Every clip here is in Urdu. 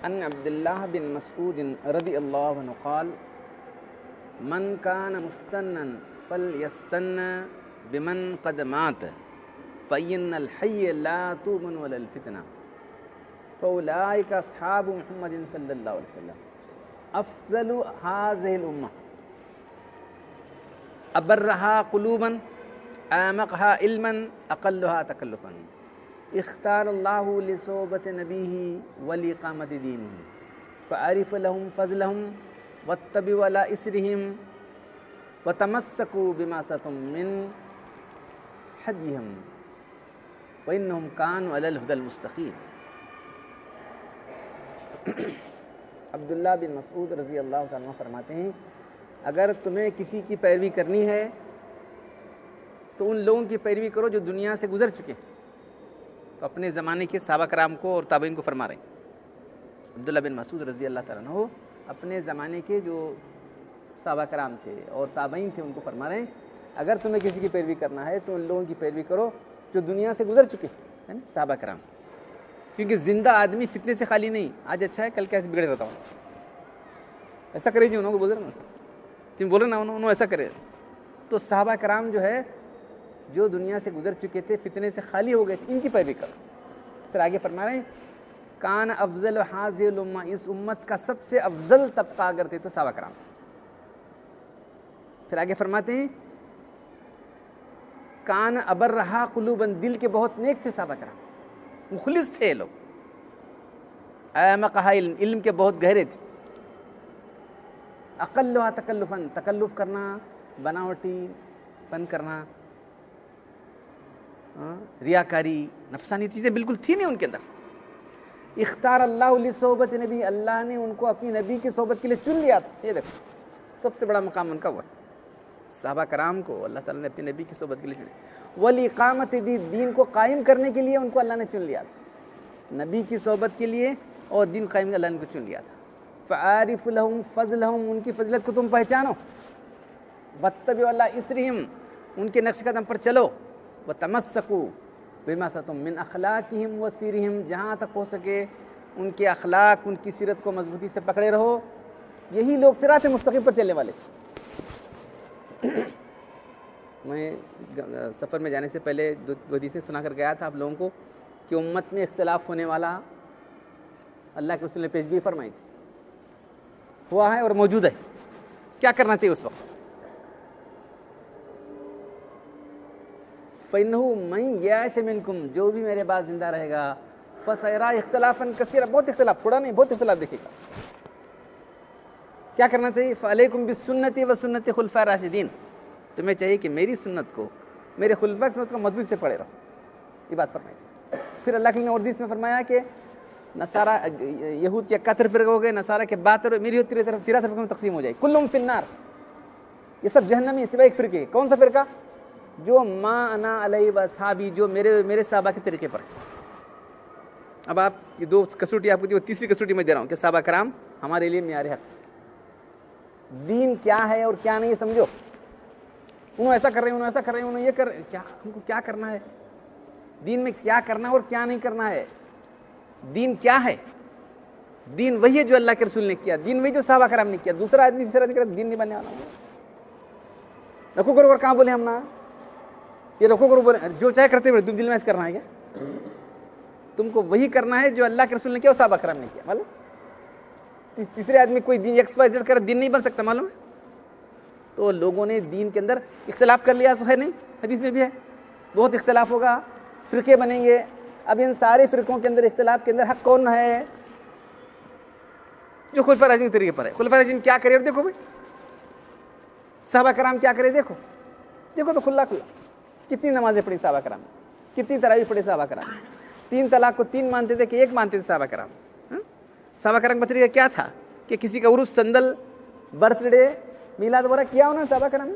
عن عبد الله بن مسعود رضي الله عنه قال من كان مستنا فليستنى بمن قد مات فإن الحي لا تؤمن ولا الفتنة فأولئك أصحاب محمد صلى الله عليه وسلم أفضل هذه الأمة أبرها قلوبا أعمقها علما أقلها تكلفا اختار الله لصحبة نبيه ولإقامة دينه فأعرف لهم فضلهم واتبعوا على إثرهم وتمسكوا بما استطعتم من هديهم وإنهم كانوا على الهدى المستقيم۔ عبداللہ بن مسعود رضی اللہ تعالیٰ عنہ فرماتے ہیں اگر تمہیں کسی کی پیروی کرنی ہے تو ان لوگوں کی پیروی کرو جو دنیا سے گزر چکے، تو اپنے زمانے کے صحابہ کرام کو اور تابعین کو فرما رہے ہیں۔ عبداللہ بن مسعود رضی اللہ تعالیٰ عنہ اپنے زمانے کے جو صحابہ کرام تھے اور تابعین تھے ان کو فرما رہے ہیں اگر تمہیں کسی کی پیروی کرنا ہے تو ان لوگوں کی پیروی کرو جو دنیا سے گزر چکے ہیں، صحابہ کرام، کیونکہ زندہ آدمی فتنے سے خالی نہیں، آج اچھا ہے کل کیسے بگڑے رہتا ہوں، ایسا کرے جی انہوں کو بول رہے نا، تم بول رہے نا انہوں ایسا کرے۔ تو صحابہ کرام جو ہے جو دنیا سے گزر چکے تھے، فتنے سے خالی ہو گئے تھے، ان کی پیروی کرو۔ پھر آگے فرما رہے ہیں کان افضل حاضر الامہ، اس امت کا سب سے افضل طبقہ اگر تھے تو صحابہ کرام۔ پھر آگے فرماتے ہیں کان ابرہا قلوباً، دل کے بہت نیک تھے صحابہ کرام، مخلص تھے لوگ، اعمقہا علم، علم کے بہت گہرے تھے، اقلھا تکلفاً، تکلف کرنا، بناوٹی پن کرنا، ریاکاری، نفسانی چیزیں بالکل تھی نہیں ان کے اندر۔ اختار اللہ لصحبت نبی، اللہ نے ان کو اپنی نبی کی صحبت کے لیے چن لیا تھا۔ یہ دیکھو سب سے بڑا مقام ان کا ہوا، صحابہ کرام کو اللہ تعالیٰ نے اپنی نبی کی صحبت کے لیے چن، وَلِإِقَامَةِ دِینِ، دین کو قائم کرنے کے لیے ان کو اللہ نے چن لیا تھا، نبی کی صحبت کے لیے اور دین قائم اللہ نے ان کو چن لیا تھا۔ فَعَارِفُ لَهُمْ فَضْلَهُمْ، ان کی فضلت کو تم پہچانو، وَاتَّبِعُوا عَلَىٰ إِثْرِهِمْ، ان کے نقش قدم پر چلو، وَتَمَسَّكُوا بِمَا سَتُمْ مِنْ أَخْلَاقِهِمْ وَسِيرِهِمْ، جہاں تک ہو سکے ان کے اخلاق، ان کی سیرت کو مضبوطی سے پکڑے رہو، یہی لوگ صراط مستقیم پر چلنے والے تھے۔ میں سفر میں جانے سے پہلے دو حدیثیں سنا کر گیا تھا آپ لوگوں کو کہ امت میں اختلاف ہونے والا اللہ کے رسول نے پیشگوئی فرمائی تھی، ہوا ہے اور موجود ہے، کیا کرنا چاہیے اس وقت؟ فَإِنَّهُ مَن يَعِشْ مِنكُمْ، جو بھی میرے بعد زندہ رہے گا، فَسَيَرَىٰ اخْتِلَافًا كَثِيرًا، بہت اختلاف، تھوڑا نہیں بہت اختلاف دیکھے گا۔ کیا کرنا چاہیے؟ فَعَلَيْكُمْ بِالسُّنَّةِ وَسُنَّةِ خُلَفَاءِ الرَّاشِدِينَ، تمہیں چاہیے کہ میری سنت کو، میرے خلفاء کی سنت کو مضبوط سے پڑھے رہو، یہ بات فرمائی۔ پھر اللہ کے نے اور حدیث میں فرمایا کہ نصارہ یہود کے 71 فرقے ہو گئے، نصارہ کے 72، میری 73 فرقوں میں تقسیم ہو جائے، کلہم فی النار، یہ سب جہنمی سوائے ایک فرقے۔ کون سا فرقہ؟ جو ما انا علیہ و اصحابی، جو میرے صحابہ کے طریقے پر۔ اب آپ یہ دو کسوٹی آپ کو دی، وہ تیسری کسوٹی میں دے رہا ہوں کہ صحابہ کرام ہمارے لیے معیار حق، دین کیا ہے اور کیا نہیں سمجھو، انہوں ایسا کر رہے ہیں، انہوں ایسا کر رہے ہیں، انہوں یہ کر رہے ہیں، کیا ہم کو کیا کرنا ہے، دین میں کیا کرنا ہے اور کیا نہیں کرنا ہے، دین کیا ہے؟ دین وہی ہے جو اللہ کے رسول نے کیا، دین وہی جو صحابہ کرام نے کیا، دوسرا آدمی تیسرا آدمی کرے دین نہیں بننے والا۔ رکھو کرو کہاں بولے ہم نا، یہ رکھو کرو بولے جو چاہے کرتے ہوئے دل میں ایسا کرنا ہے کیا؟ تم کو وہی کرنا ہے جو اللہ کے رسول نے کیا اور صحابہ کرام نے کیا، معلوم؟ تیسرے آدمی کوئی دین ایکس وائی زیڈ کرے دین نہیں بن سکتا، معلوم ہے؟ تو لوگوں نے دین کے اندر اختلاف کر لیا، ہے نہیں، حدیث میں بھی ہے بہت اختلاف ہوگا، فرقے بنیں گے۔ اب ان سارے فرقوں کے اندر اختلاف کے اندر حق کون ہے؟ جو خلفاء راشدین کے طریقے پر ہے۔ خلفاء راشدین کیا کرے دیکھو بھائی، صحابہ کرام کیا کرے دیکھو، دیکھو تو کھلا کھلا کتنی نمازیں پڑھی صحابہ کرام، کتنی تراویح پڑھی صحابہ کرام، 3 طلاق کو 3 مانتے تھے کہ 1 مانتے تھے صحابہ کرام۔ صحابہ کرام کا طریقہ کیا تھا کہ کسی کا عرس، سندل، برتھ ڈے، میلاد وغیرہ کیا انہوں نے صحابہ کرام نے؟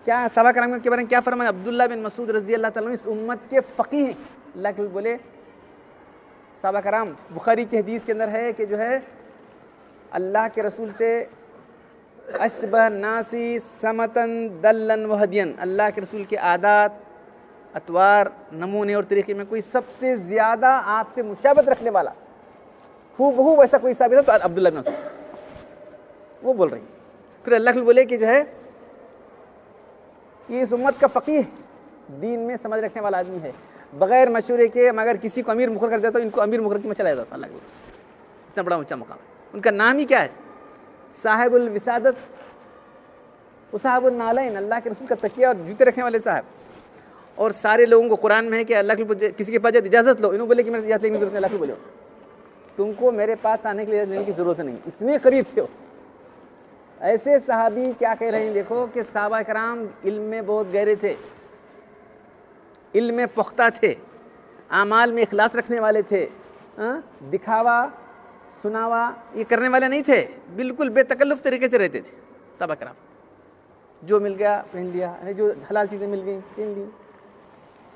کیا صحابہ کرام کے بارے میں کیا فرمایا؟ عبداللہ بن مسعود رضی اللہ تعالیٰ عنہ اس امت کے فقیہ ہیں، اللہ کے بولے صحابہ کرام، بخاری کی حدیث کے اندر ہے کہ جو ہے اللہ کے رسول سے اشبہ ناسی سمتن دلن و ہدین، اللہ کے رسول کے عادات، اطوار، نمونے اور طریقے میں کوئی سب سے زیادہ آپ سے مشابہت رکھنے والا ہو بہو ویسا کوئی ثابت ہے تو عبداللہ بن مسعود وہ بول رہی ہیں۔ پھر اللہ بولے کہ جو ہے یہ اس امت کا فقیہ، دین میں سمجھ رکھنے والا آدمی ہے، بغیر مشورے کے مگر کسی کو امیر مقرر کر دیتا ان کو امیر مقرر کی میں چلا جاتا اللہ کے، اتنا بڑا اونچا مقام ہے۔ ان کا نام ہی کیا ہے؟ صاحب الوسادت و صاحب النالین، اللہ کے رسول کا تکیہ اور جوتے رکھنے والے صاحب۔ اور سارے لوگوں کو قرآن میں ہے کہ اللہ کے کسی کے پاس اجازت لو، انہوں بولے کہ میرے اجازت لینے کی ضرورت نہیں، اللہ کے بولے تم کو میرے پاس آنے کے لیے لینے کی ضرورت نہیں، اتنے قریب تھے ہو۔ ایسے صحابی کیا کہہ رہے ہیں دیکھو کہ صحابہ کرام علم میں بہت گہرے تھے، علم میں پختہ تھے، اعمال میں اخلاص رکھنے والے تھے، دکھاوا سناوا یہ کرنے والے نہیں تھے، بالکل بے تکلف طریقے سے رہتے تھے صحابہ کرام۔ جو مل گیا پہن لیا، جو حلال چیزیں مل گئیں پہن لی،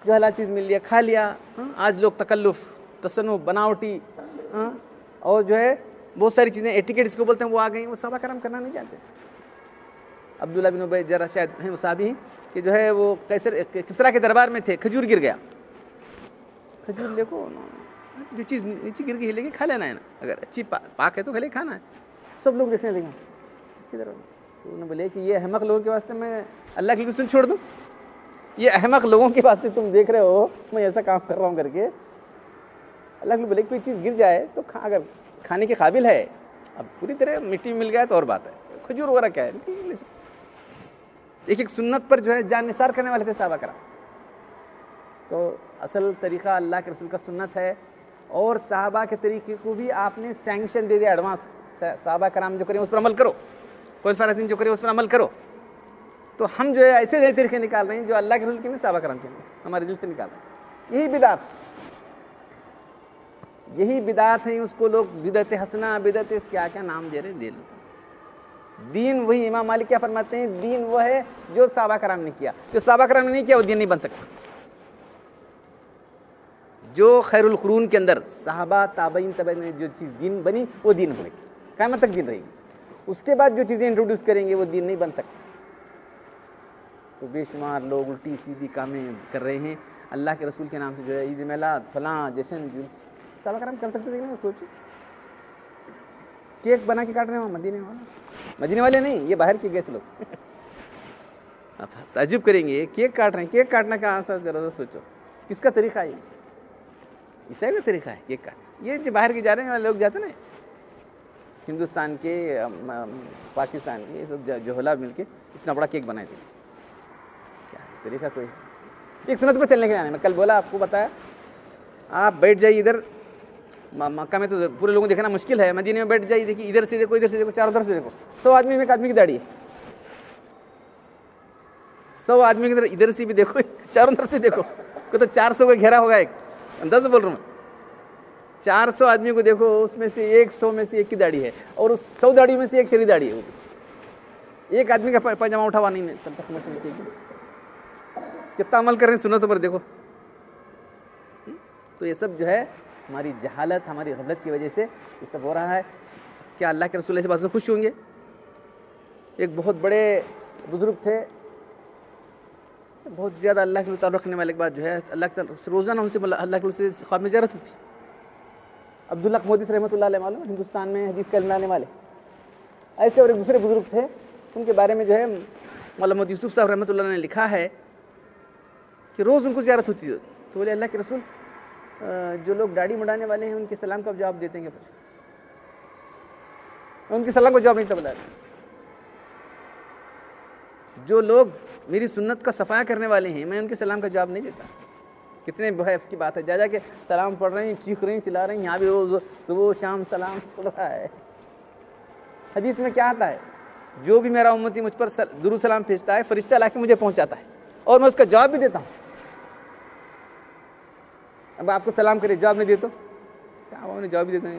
جو حلال چیز مل لیا کھا لیا۔ آج لوگ تکلف، تصنف، بناوٹی اور جو ہے بہت ساری چیزیں ایٹیکیٹ اس کو بولتے ہیں وہ آ گئی، وہ صحابہ کرام کرنا نہیں جانتے۔ عبداللہ بن ابی ذرا شاید ہیں وہ صحابی ہیں کہ جو ہے وہ کسریٰ کے دربار میں تھے، کھجور گر گیا، کھجور لے کو جو چیز نیچے گر گئی لے کے کھا لینا ہے نا، اگر اچھی پاک ہے تو کھلے کھانا ہے۔ سب لوگ دیکھنے لگے اس کے دربار میں، تو انہوں نے بولے کہ یہ احمق لوگوں کے واسطے میں اللہ کے رسول چھوڑ دوں؟ یہ احمق لوگوں کے واسطے تم دیکھ رہے ہو میں ایسا کام کر رہا ہوں کر کے؟ اللہ کے بولے کوئی چیز گر جائے تو اگر کھانے کے قابل ہے، اب پوری طرح مٹی میں مل گیا تو اور بات ہے، کھجور وغیرہ کیا ہے۔ ایک ایک سنت پر جو ہے جان نثار کرنے والے تھے صحابہ کرام۔ تو اصل طریقہ اللہ کے رسول کا سنت ہے، اور صحابہ کے طریقے کو بھی آپ نے سینکشن دے دیا ایڈوانس، صحابہ کرام جو کریں اس پر عمل کرو، خلفاء راشدین جو کریں اس پر عمل کرو۔ تو ہم جو ہے ایسے نئے طریقے نکال رہے ہیں جو اللہ کے رسول کے نہیں، صحابہ کرام کے نہیں، ہمارے دل سے نکال رہے ہیں۔ یہی بدعت، یہی بدعت ہے، اس کو لوگ بدعت حسنہ، بدعت کیا کیا نام دے رہے ہیں، دے لو۔ دین وہی، امام مالک کیا فرماتے ہیں، دین وہ ہے جو صحابہ کرام نے کیا، جو صحابہ کرام نے نہیں کیا وہ دین نہیں بن سکتا۔ جو خیر القرون کے اندر صحابہ تابعین نے جو چیز دین بنی وہ دین بنے گی، قیامت تک دین رہے گی۔ اس کے بعد جو چیزیں انٹروڈیوس کریں گے وہ دین نہیں بن سکتی۔ تو بے شمار لوگ الٹی سیدھی کامیں کر رہے ہیں اللہ کے رسول کے نام سے، جو ہے عید میلاد فلاں جشن، صحابہ کرام کر سکتے تھے نا؟ سوچو، کیک بنا کے کاٹ رہے ہیں مدینے والے، مدینے والے نہیں، یہ باہر کے گیس لوگ تعجب کریں گے، کیک کاٹ رہے ہیں، کیک کاٹنا کہاں سے، ذرا سوچو کس کا طریقہ ہے؟ عیسائی کا طریقہ ہے کیک کاٹ، یہ جو باہر کے جا رہے ہیں لوگ جاتے نا، ہندوستان کے، پاکستان کے، یہ سب جوہلا مل کے اتنا بڑا کیک بنائے تھے، کیا طریقہ کوئی ایک سنت پر چلنے کے لیے آنے میں کل بولا آپ کو بتایا، آپ بیٹھ جائیے ادھر، مکہ میں تو پورے لوگوں کو دیکھنا مشکل ہے، مدینے میں بیٹھ جائیے، دیکھیے ادھر سے دیکھو، ادھر سے دیکھو، چاروں طرف سے دیکھو، 100 آدمی میں ایک آدمی کی داڑھی ہے، 100 آدمی کے ادھر سے بھی دیکھو، چاروں طرف سے دیکھو، تو 400 کا گھیرا ہوگا، ایک انداز سے بول رہا ہوں میں، 400 آدمی کو دیکھو، اس میں سے 100 میں سے ایک کی داڑھی ہے، اور اس 100 داڑھی میں سے ایک شری داڑھی ہے، ایک آدمی کا پاجامہ اٹھا ہوا نہیں ہے، کتنا عمل کر رہے ہیں سنتوں پر دیکھو۔ تو یہ سب جو ہے ہماری جہالت، ہماری غفلت کی وجہ سے یہ سب ہو رہا ہے۔ کیا اللہ کے رسول ایسے بات سے خوش ہوں گے؟ ایک بہت بڑے بزرگ تھے، بہت زیادہ اللہ کے تعلق رکھنے والے کے بعد جو ہے اللہ کے روزانہ ان سے اللہ کے رسول سے خواب میں زیارت ہوتی۔ عبداللہ مودی رحمۃ اللہ علیہ، معلوم ہندوستان میں حدیث کا علم لانے والے، ایسے اور ایک دوسرے بزرگ تھے، ان کے بارے میں جو ہے مولانا محمد یوسف صاحب رحمۃ اللہ نے لکھا ہے کہ روز ان کو زیارت ہوتی ہے، تو بولے اللہ کے رسول جو لوگ داڑھی مڈانے والے ہیں ان کے سلام کا جواب دیتے ہیں، پھر ان کے سلام کا جواب نہیں تھا بتا رہے، جو لوگ میری سنت کا صفایا کرنے والے ہیں میں ان کے سلام کا جواب نہیں دیتا۔ کتنے بحث کی بات ہے، جا کے سلام پڑھ رہے ہیں، چیخ رہے ہیں، چلا رہے ہیں، یہاں بھی روز صبح شام سلام چل رہا ہے۔ حدیث میں کیا آتا ہے، جو بھی میرا امتی مجھ پر درود سلام بھیجتا ہے فرشتہ لا کے مجھے پہنچاتا ہے اور میں اس کا جواب بھی دیتا ہوں۔ اب آپ کو سلام کرے جواب نہیں دے تو کیا انہوں نے جواب بھی دیتے ہیں،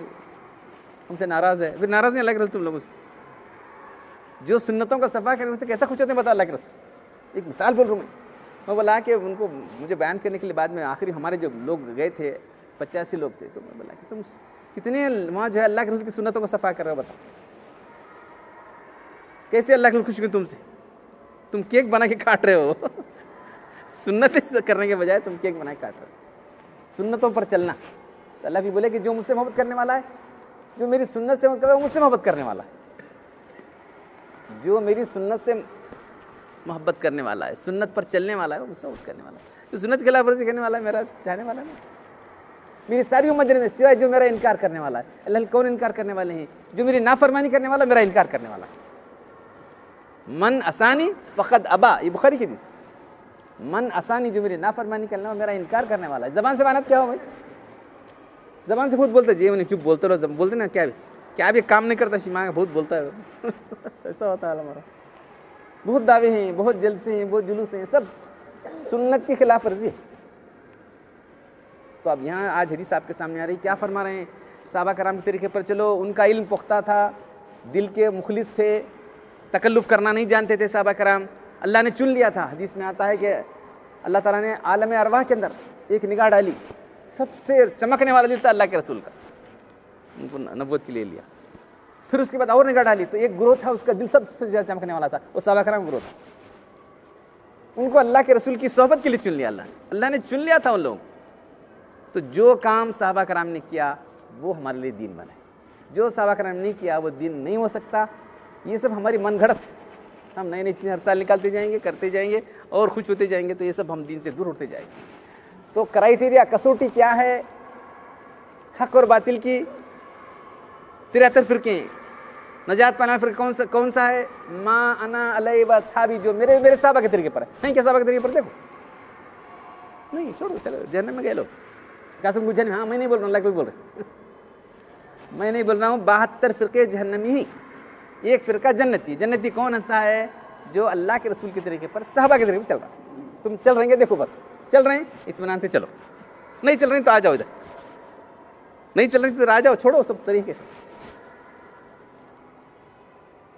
ہم سے ناراض ہے، پھر ناراض نہیں اللہ کے رسول تم لوگوں سے، جو سنتوں کا صفا کرنے سے کیسا خوش ہوتے ہیں بتا اللہ کے رسول۔ ایک مثال بول رہا ہوں میں بولا کہ ان کو مجھے بیان کرنے کے لیے بعد میں آخری ہمارے جو لوگ گئے تھے 85 لوگ تھے، تو میں بولا کہ تم کتنے وہاں جو ہے اللہ کے رسول کی سنتوں کا صفا کر رہے ہو، بتاؤ کیسے اللہ کے رسول خوش ہوئے تم سے، تم کیک بنا کے کاٹ رہے ہو سنتیں کرنے کے بجائے تم کیک بنا کے کاٹ رہے ہو، سنتوں پر چلنا. تو اللہ بھی بولے کہ جو مجھ سے محبت کرنے والا ہے، جو میری سنت سے محبت کر رہا ہے، وہ مجھ سے محبت کرنے والا ہے. جو میری سنت سے محبت کرنے والا ہے، سنت پر چلنے والا ہے، وہ مجھ سے محبت کرنے والا ہے. جو سنت کی خلاف ورزی کرنے والا ہے میرا چاہنے والا نہیں. میری ساری امت جنت میں سوائے جو میرا انکار کرنے والا ہے. اللہ کون انکار کرنے والے ہیں؟ جو میری نافرمانی کرنے والا میرا انکار کرنے والا ہے. من اسانی فقد ابا، یہ بخاری کی حدیث. من اسانی، جو میری نافرمانی کرنے والا میرا انکار کرنے والا ہے. زبان سے معنی کیا ہو بھائی؟ زبان سے بہت بولتا ہے جی نہیں چپ بولتے رہو، بولتے نا کیا بھی کام نہیں کرتا شیما بہت بولتا ہے ایسا ہوتا ہے ہمارا. بہت دعوے ہیں، بہت جلسے ہیں، بہت جلوس ہیں، سب سنت کی خلاف ورزی ہے. تو اب یہاں آج حدیث آپ کے سامنے آ رہی، کیا فرما رہے ہیں؟ صحابہ کرام کے طریقے پر چلو. ان کا علم پختہ تھا، دل کے مخلص تھے، تکلف کرنا نہیں جانتے تھے صحابہ کرام. اللہ نے چن لیا تھا. حدیث میں آتا ہے کہ اللہ تعالیٰ نے عالم ارواح کے اندر ایک نگاہ ڈالی، سب سے چمکنے والا دل تھا اللہ کے رسول کا، ان کو نبوت کے لیے لیا. پھر اس کے بعد اور نگاہ ڈالی تو ایک گروہ تھا، اس کا دل سب سے زیادہ چمکنے والا تھا، وہ صحابہ کرام گروہ تھا. ان کو اللہ کے رسول کی صحبت کے لیے چن لیا. اللہ نے چن لیا تھا ان لوگوں. تو جو کام صحابہ کرام نے کیا وہ ہمارے لیے دین بنا ہے. جو صحابہ کرام نے نہیں کیا وہ دین نہیں ہو سکتا. یہ سب ہماری من گھڑت، ہم نئی نئی چیزیں ہر سال نکالتے جائیں گے، کرتے جائیں گے اور خوش ہوتے جائیں گے، تو یہ سب ہم دین سے دور ہوتے جائیں گے. تو کرائیٹیریا، کسوٹی کیا ہے حق اور باطل کی؟ 73 فرقے ہیں. نجات پانے والا فرقہ کون سا ہے؟ ما انا علیہ و اصحابی، جو میرے صحابہ کے طریقے پر ہے. نہیں کیا صحابہ کے طریقے پر دیکھو، نہیں چھوڑو، چلو جہنم میں گئے لوگ. قاسم کو جہنم، ہاں میں نہیں بول رہا ہوں، اللہ کے بول رہے میں نہیں بول رہا ہوں. 72 فرقے جہنمی ہی، ایک فرقہ جنتی. جنتی کون ایسا ہے؟ جو اللہ کے رسول کے طریقے پر، صحابہ کے طریقے پر چل رہا. تم چل رہے ہیں دیکھو، بس چل رہے ہیں اطمینان سے چلو، نہیں چل رہے ہیں تو آ جاؤ ادھر، نہیں چل رہے تو آ جاؤ، چھوڑو سب طریقے سے.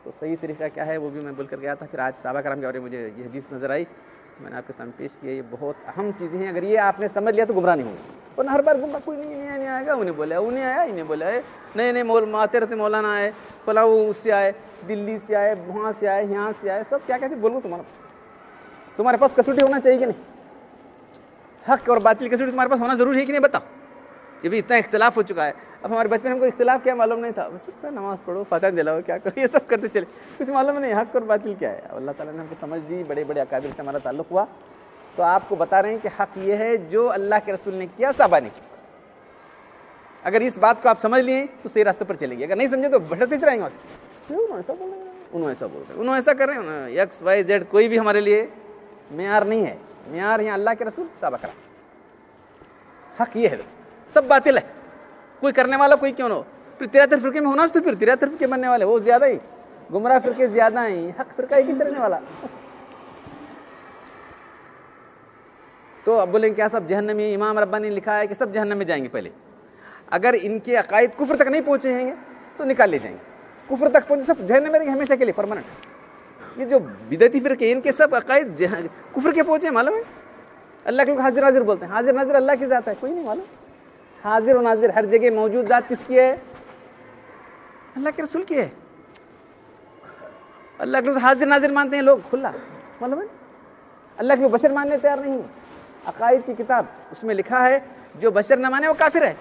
تو صحیح طریقہ کیا ہے وہ بھی میں بول کر گیا تھا. پھر آج صحابہ کرام کے بارے میں مجھے یہ حدیث نظر آئی، میں نے آپ کے سامنے پیش کیا. یہ بہت اہم چیزیں ہیں، اگر یہ آپ نے سمجھ لیا تو گمراہ نہیں ہوگی. ورنہ ہر بار گمراہ کوئی نہیں آئے گا، انہیں بولا انہیں آیا، انہیں بولا ہے نہیں آتے رہتے مولانا آئے، فلاں اس سے آئے، دلی سے آئے، وہاں سے آئے، یہاں سے آئے، سب کیا کہتے بولو. تمہارے پاس کسوٹی ہونا چاہیے کہ نہیں؟ حق اور باطل کی کسوٹی تمہارے پاس ہونا ضروری ہے کہ نہیں؟ بتاؤ. یہ بھی اتنا اختلاف ہو چکا ہے. اب ہمارے بچپن میں ہم کو اختلاف کیا معلوم نہیں تھا، نماز پڑھو، فاتحہ دلاؤ، کیا کرو، یہ سب کرتے چلے، کچھ معلوم نہیں حق اور باطل کیا ہے. اللہ تعالیٰ نے ہم کو سمجھ دی، بڑے بڑے اکابر سے ہمارا تعلق ہوا. تو آپ کو بتا رہے ہیں کہ حق یہ ہے جو اللہ کے رسول نے کیا، صحابہ نے کیا. اگر اس بات کو آپ سمجھ لیے تو صحیح راستے پر چلیں گے. اگر نہیں سمجھے تو بھٹکتے رہیں گے. انہوں ایسا بول رہے ہیں، انہوں ایسا بول رہے ہیں، انہوں ایسا کر رہے ہیں، ایکس وائی زیڈ کوئی بھی ہمارے لیے معیار نہیں ہے. معیار یہاں اللہ کے رسول، صحابہ کرام. حق یہ ہے، سب باطل ہے. کوئی کرنے والا کوئی کیوں نہ ہو. پھر 73 فرقے میں ہونا تو پھر 73 فرقے بننے والے وہ زیادہ ہی، گمراہ فرقے زیادہ ہیں، حق فرقہ ایک ہی چلنے والا. تو اب بولیں کیا سب جہنمی؟ امام ربانی نے لکھا ہے کہ سب جہنم میں جائیں گے. پہلے اگر ان کے عقائد کفر تک نہیں پہنچے ہیں گے تو نکال لے جائیں گے. کفر تک پہنچے سب جہنم میں رہیں گے ہمیشہ کے لیے، پرماننٹ. یہ جو بدعتی فرقے ان کے سب عقائد کفر کے پہنچے ہیں، معلوم ہے. اللہ کے لوگ حاضر ناظر بولتے ہیں. حاضر ناظر اللہ کی ذات ہے، کوئی نہیں معلوم. حاضر و ناظر ہر جگہ موجود ذات کس کی ہے؟ اللہ کے رسول کی ہے. اللہ کے لوگ حاضر ناظر مانتے ہیں لوگ کھلا، معلوم ہے. اللہ کے بشر ماننے تیار نہیں. عقائد کی کتاب اس میں لکھا ہے جو بشر نہ مانے وہ کافر ہے.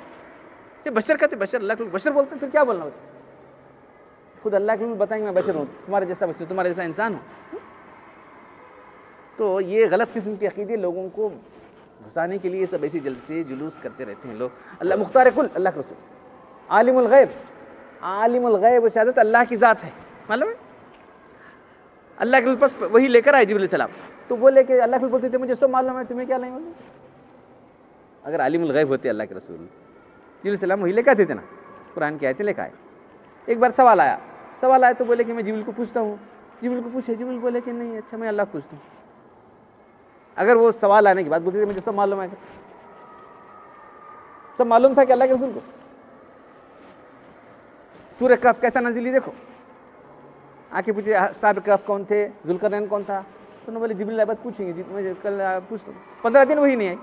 یہ بشر کہتے، بشر اللہ کے لوگ بشر بولتے ہیں، پھر کیا بولنا ہوتا؟ خود اللہ کے لوگ بتائیں گے میں بشر ہوں، تمہارے جیسا بشر، تمہارے جیسا انسان ہوں. تو یہ غلط قسم کے عقیدے لوگوں کو گھسانے کے لیے سب ایسی جلسے جلوس کرتے رہتے ہیں لوگ. اللہ مختار کل، اللہ کے رسول، عالم الغیب. عالم الغیب و شہادت اللہ کی ذات ہے، معلوم ہے. اللہ کے پاس وہی لے کر آئے جبریل علیہ السلام. تو بولے کہ اللہ کے بولتے تھے مجھے سب معلوم ہے، تمہیں کیا نہیں معلوم. اگر عالم الغیب ہوتے اللہ کے رسول، جبریل السلام وہی لے کے آتے تھے نا، قرآن کی آیتیں لے کے آئے. ایک بار سوال آیا تو بولے کہ میں جبریل کو پوچھتا ہوں. جبریل کو پوچھے، جبریل بولے کہ نہیں، اچھا میں اللہ کو پوچھتا ہوں. اگر وہ سوال آنے کے بعد بولتے تھے مجھے سب معلوم ہے، سب معلوم تھا کہ اللہ کے رسول کو. سورہ کہف کیسا نازل دیکھو. آ کے پوچھے صاحب کہف کون تھے، ذوالقرنین کون تھا. تو انہوں نے بولے جبریل بات پوچھیں گے، میں کل پوچھتا ہوں. 15 دن وہی نہیں آئی.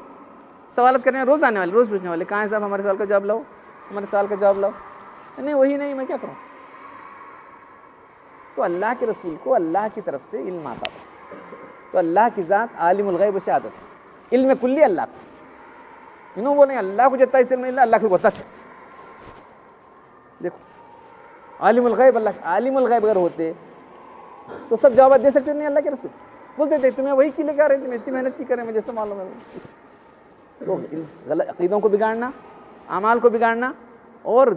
سوالات کرنے روز آنے والے، روز پوچھنے والے، کہاں ہے صاحب ہمارے سوال کا جواب لاؤ، ہمارے سوال کا جواب لاؤ. نہیں وہی نہیں، میں کیا کروں. تو اللہ کے رسول کو اللہ کی طرف سے علم آتا تھا. تو تو اللہ کی ذات عالم الغیب و شہادت، علم کلی اللہ کو، انہوں بولیں اللہ کو جتنا علم نہیں، اللہ کو بتا چاہے. دیکھو عالم الغیب، اللہ عالم الغیب اگر ہوتے تو سب جواب دے سکتے نہیں. اللہ کے رسول بولتے تھے تمہیں وہی کی لے کے آ رہے تھے، اتنی محنت کی کریں مجھے سب معلوم ہے. تو غلط عقیدوں کو بگاڑنا، اعمال کو بگاڑنا اور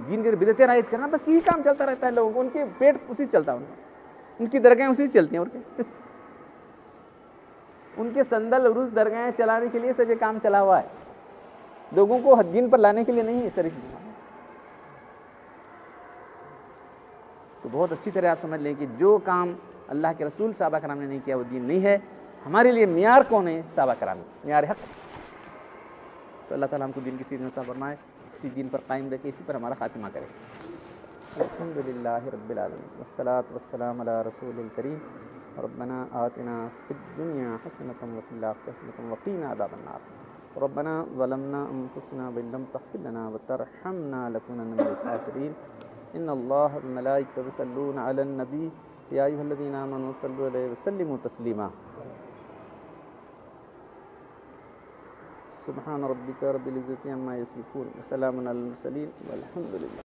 دین کے بدعتیں رائج کرنا، بس یہی کام چلتا رہتا ہے لوگوں کو. ان کے پیٹ اسی چلتا ہے، ان کی درگاہیں اسی چلتی ہیں، اور کیا ان کے سندل عروس درگاہیں چلانے کے لیے سب یہ کام چلا ہوا ہے، لوگوں کو دین پر لانے کے لیے نہیں. اس طرح کی تو بہت اچھی طرح آپ سمجھ لیں کہ جو کام اللہ کے رسول صحابہ کرام نے نہیں کیا وہ دین نہیں ہے. ہمارے لیے معیار کون ہے؟ صحابہ کرام، معیار حق. تو اللہ تعالیٰ ہم کو دین کی سیدھ عطا فرمائے، اسی دین پر قائم رکھے، اسی پر ہمارا خاتمہ کرے. الحمدللہ رب العالمین والصلاۃ والسلام علی رسول الکریم. ربنا آتنا فی الدنیا حسنۃ وفی الآخرۃ حسنۃ وقنا عذاب النار. ربنا ظلمنا انفسنا وان لم تغفر لنا وترحمنا لنكونن من الخاسرین. ان اللہ وملائکتہ یصلون علی النبی یا ایھا الذین آمنوا صلوا علیہ وسلموا تسلیما. سبحان ربک رب العزۃ عما یصفون وسلام علی المرسلین والحمد للہ.